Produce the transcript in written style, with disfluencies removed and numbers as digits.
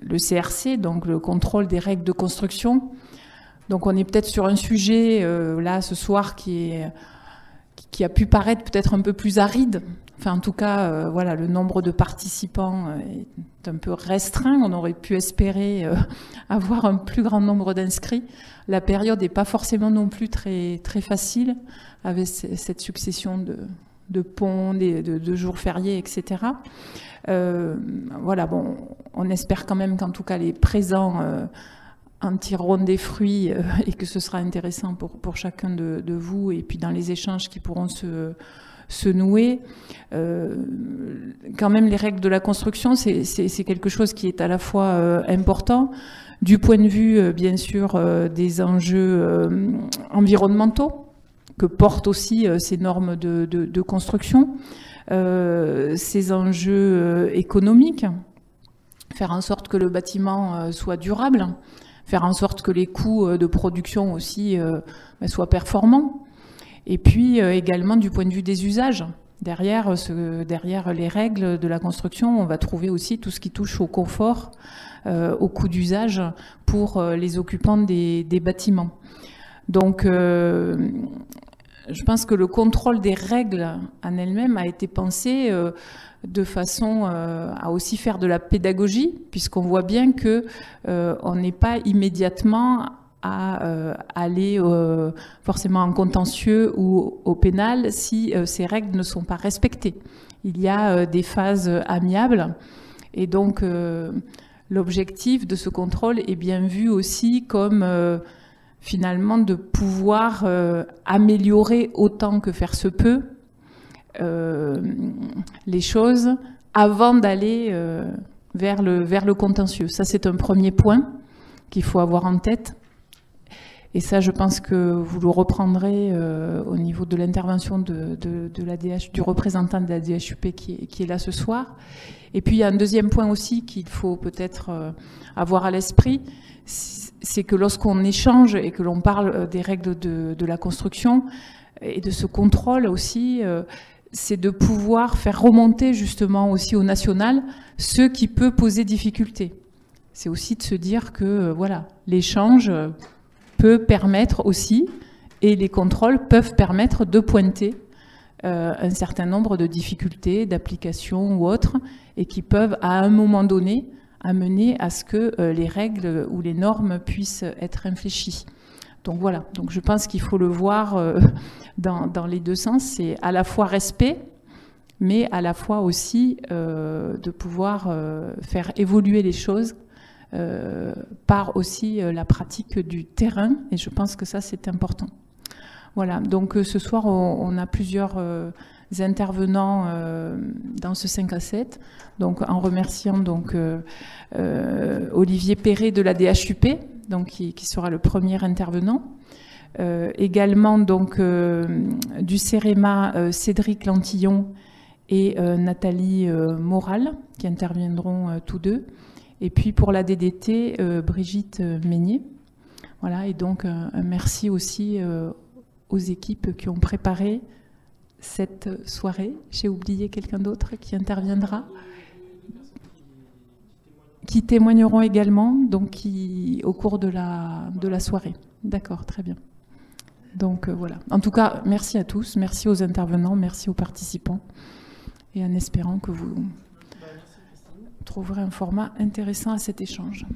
le CRC, donc le contrôle des règles de construction. Donc on est peut-être sur un sujet, là, ce soir, qui a pu paraître peut-être un peu plus aride. Enfin, en tout cas, voilà, le nombre de participants est un peu restreint. On aurait pu espérer avoir un plus grand nombre d'inscrits. La période n'est pas forcément non plus très, très facile, avec cette succession de ponts, de jours fériés, etc. Voilà, bon, on espère quand même qu'en tout cas les présents en tireront des fruits et que ce sera intéressant pour chacun de vous, et puis dans les échanges qui pourront se nouer. Quand même, les règles de la construction, c'est quelque chose qui est à la fois important du point de vue, bien sûr, des enjeux environnementaux que portent aussi ces normes de construction, ces enjeux économiques, faire en sorte que le bâtiment soit durable, faire en sorte que les coûts de production aussi soient performants. Et puis également du point de vue des usages. Derrière les règles de la construction, on va trouver aussi tout ce qui touche au confort, au coût d'usage pour les occupants des bâtiments. Donc je pense que le contrôle des règles en elles-mêmes a été pensé de façon à aussi faire de la pédagogie, puisqu'on voit bien que on n'est pas immédiatement à aller forcément en contentieux ou au pénal si ces règles ne sont pas respectées. Il y a des phases amiables, et donc l'objectif de ce contrôle est bien vu aussi comme finalement de pouvoir améliorer autant que faire se peut les choses avant d'aller vers le contentieux. Ça, c'est un premier point qu'il faut avoir en tête. Et ça, je pense que vous le reprendrez au niveau de l'intervention du représentant de la DHUP qui est là ce soir. Et puis, il y a un deuxième point aussi qu'il faut peut-être avoir à l'esprit, c'est que lorsqu'on échange et que l'on parle des règles de la construction et de ce contrôle aussi, c'est de pouvoir faire remonter justement aussi au national ce qui peut poser difficulté. C'est aussi de se dire que voilà, l'échange peut permettre aussi, et les contrôles peuvent permettre de pointer un certain nombre de difficultés d'application ou autres, et qui peuvent à un moment donné amener à ce que les règles ou les normes puissent être infléchies. Donc voilà, donc je pense qu'il faut le voir dans les deux sens, c'est à la fois respect, mais à la fois aussi de pouvoir faire évoluer les choses par aussi la pratique du terrain, et je pense que ça c'est important. Voilà, donc ce soir on a plusieurs intervenants dans ce 5 à 7, donc en remerciant donc Olivier Perret de la DHUP, donc qui sera le premier intervenant, également donc du CEREMA Cédric Lantillon et Nathalie Moral, qui interviendront tous deux. Et puis pour la DDT, Brigitte Meignet. Voilà, et donc un merci aussi aux équipes qui ont préparé cette soirée. J'ai oublié quelqu'un d'autre qui interviendra, qui témoigneront également donc au cours de la soirée. D'accord, très bien. Donc voilà. En tout cas, merci à tous, merci aux intervenants, merci aux participants, et en espérant que vous trouverez un format intéressant à cet échange.